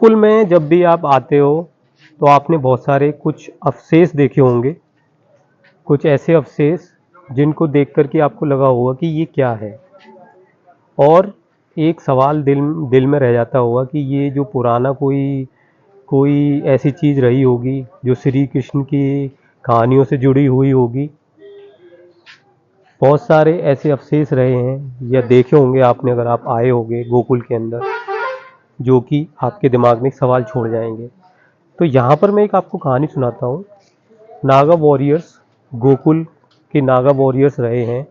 School में जब भी आप आते हो तो आपने बहुत सारे कुछ अवशेष देखे होंगे, कुछ ऐसे अवशेष जिनको देख कर के आपको लगा होगा कि ये क्या है। और एक सवाल दिल दिल में रह जाता होगा कि ये जो पुराना कोई कोई ऐसी चीज़ रही होगी जो श्री कृष्ण की कहानियों से जुड़ी हुई होगी। बहुत सारे ऐसे अवशेष रहे हैं या देखे होंगे आपने अगर आप आए होंगे गोकुल के अंदर, जो कि आपके दिमाग में एक सवाल छोड़ जाएंगे। तो यहाँ पर मैं एक आपको कहानी सुनाता हूँ। नागा वॉरियर्स, गोकुल के नागा वॉरियर्स रहे हैं।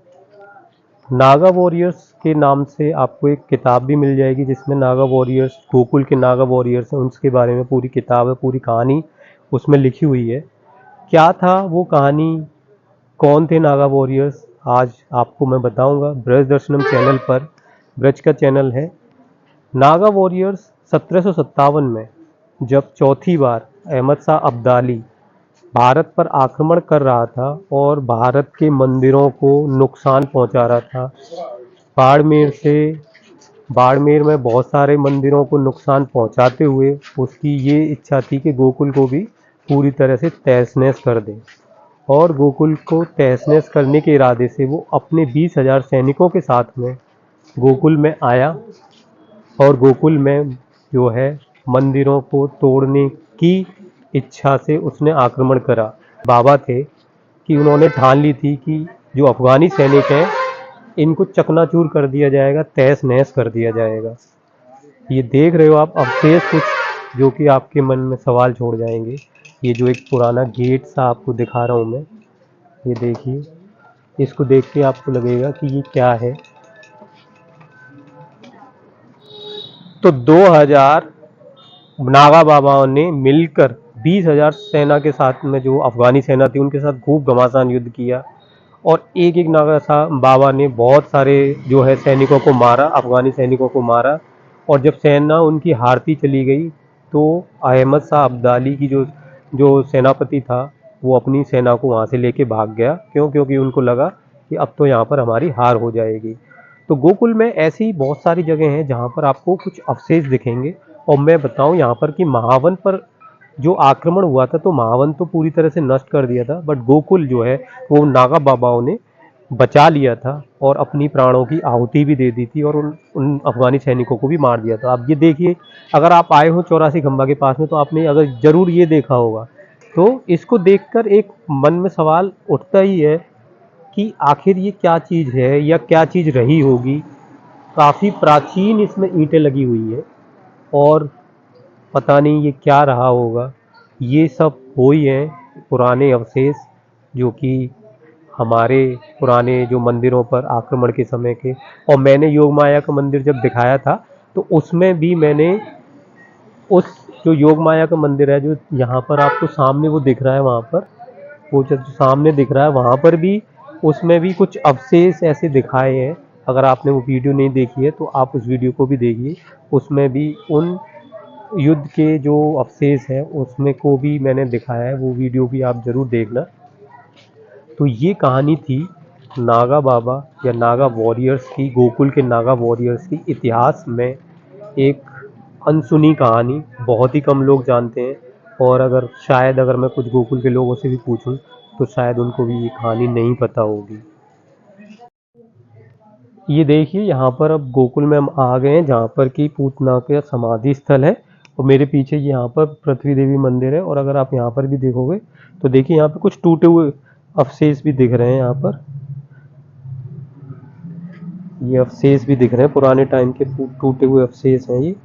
नागा वॉरियर्स के नाम से आपको एक किताब भी मिल जाएगी जिसमें नागा वॉरियर्स, गोकुल के नागा वॉरियर्स हैं उनके बारे में पूरी किताब है, पूरी कहानी उसमें लिखी हुई है। क्या था वो कहानी, कौन थे नागा वॉरियर्स, आज आपको मैं बताऊंगा ब्रज दर्शनम चैनल पर। ब्रज का चैनल है। नागा वॉरियर्स 1757 में जब चौथी बार अहमद शाह अब्दाली भारत पर आक्रमण कर रहा था और भारत के मंदिरों को नुकसान पहुंचा रहा था। बाड़मेर से बाड़मेर में बहुत सारे मंदिरों को नुकसान पहुंचाते हुए उसकी ये इच्छा थी कि गोकुल को भी पूरी तरह से तहस नहस कर दे। और गोकुल को तहस नहस करने के इरादे से वो अपने 20,000 सैनिकों के साथ में गोकुल में आया और गोकुल में जो है मंदिरों को तोड़ने की इच्छा से उसने आक्रमण करा। बाबा थे कि उन्होंने ठान ली थी कि जो अफगानी सैनिक हैं इनको चकनाचूर कर दिया जाएगा, तहस नहस कर दिया जाएगा। ये देख रहे हो आप अवशेष कुछ जो कि आपके मन में सवाल छोड़ जाएंगे। ये जो एक पुराना गेट सा आपको दिखा रहा हूँ मैं, ये देखिए, इसको देख के आपको लगेगा कि ये क्या है। तो 2000 नागा बाबाओं ने मिलकर 20,000 सेना के साथ में, जो अफगानी सेना थी उनके साथ खूब घमासान युद्ध किया। और एक एक नागा सा बाबा ने बहुत सारे जो है सैनिकों को मारा, अफगानी सैनिकों को मारा। और जब सेना उनकी हारती चली गई तो अहमद शाह अब्दाली की जो जो सेनापति था वो अपनी सेना को वहाँ से लेके भाग गया। क्यों? क्योंकि उनको लगा कि अब तो यहाँ पर हमारी हार हो जाएगी। तो गोकुल में ऐसी बहुत सारी जगह हैं जहाँ पर आपको कुछ अवशेष दिखेंगे। और मैं बताऊँ यहाँ पर कि महावन पर जो आक्रमण हुआ था तो महावन तो पूरी तरह से नष्ट कर दिया था, बट गोकुल जो है वो नागा बाबाओं ने बचा लिया था और अपनी प्राणों की आहुति भी दे दी थी और उन अफगानी सैनिकों को भी मार दिया था। आप ये देखिए, अगर आप आए हो 84 खंबा के पास में तो आपने अगर जरूर ये देखा होगा। तो इसको देखकर एक मन में सवाल उठता ही है कि आखिर ये क्या चीज़ है या क्या चीज़ रही होगी। काफ़ी प्राचीन इसमें ईंटें लगी हुई है और पता नहीं ये क्या रहा होगा। ये सब वो ही हैं पुराने अवशेष जो कि हमारे पुराने जो मंदिरों पर आक्रमण के समय के। और मैंने योग माया का मंदिर जब दिखाया था तो उसमें भी मैंने उस जो योग माया का मंदिर है जो यहाँ पर आपको सामने वो दिख रहा है, वहाँ पर वो जो सामने दिख रहा है वहाँ पर भी, उसमें भी कुछ अवशेष ऐसे दिखाए हैं। अगर आपने वो वीडियो नहीं देखी है तो आप उस वीडियो को भी देखिए। उसमें भी उन युद्ध के जो अवशेष हैं उसमें को भी मैंने दिखाया है, वो वीडियो भी आप ज़रूर देखना। तो ये कहानी थी नागा बाबा या नागा वॉरियर्स की, गोकुल के नागा वॉरियर्स की इतिहास में एक अनसुनी कहानी। बहुत ही कम लोग जानते हैं और अगर शायद अगर मैं कुछ गोकुल के लोगों से भी पूछूं तो शायद उनको भी ये कहानी नहीं पता होगी। ये देखिए, यहाँ पर अब गोकुल में हम आ गए हैं जहाँ पर कि पूतना का समाधि स्थल है। और मेरे पीछे यहाँ पर पृथ्वी देवी मंदिर है। और अगर आप यहाँ पर भी देखोगे तो देखिए यहाँ पे कुछ टूटे हुए अवशेष भी दिख रहे हैं। यहाँ पर ये अवशेष भी दिख रहे हैं, पुराने टाइम के टूटे हुए अवशेष हैं ये।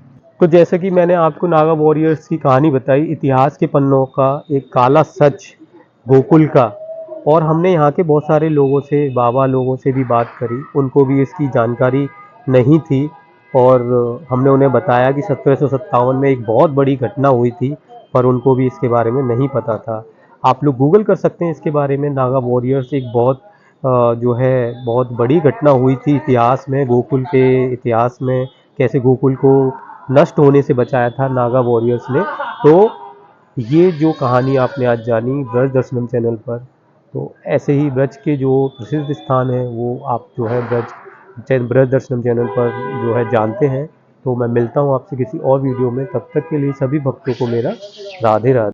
तो जैसे कि मैंने आपको नागा वॉरियर्स की कहानी बताई, इतिहास के पन्नों का एक काला सच गोकुल का। और हमने यहाँ के बहुत सारे लोगों से, बाबा लोगों से भी बात करी, उनको भी इसकी जानकारी नहीं थी। और हमने उन्हें बताया कि 1757 में एक बहुत बड़ी घटना हुई थी, पर उनको भी इसके बारे में नहीं पता था। आप लोग गूगल कर सकते हैं इसके बारे में। नागा वॉरियर्स एक बहुत जो है बहुत बड़ी घटना हुई थी इतिहास में, गोकुल के इतिहास में। कैसे गोकुल को नष्ट होने से बचाया था नागा वॉरियर्स ने। तो ये जो कहानी आपने आज जानी ब्रज दर्शनम चैनल पर, तो ऐसे ही ब्रज के जो प्रसिद्ध स्थान हैं वो आप जो है ब्रज दर्शनम चैनल पर जो है जानते हैं। तो मैं मिलता हूँ आपसे किसी और वीडियो में, तब तक के लिए सभी भक्तों को मेरा राधे राधे।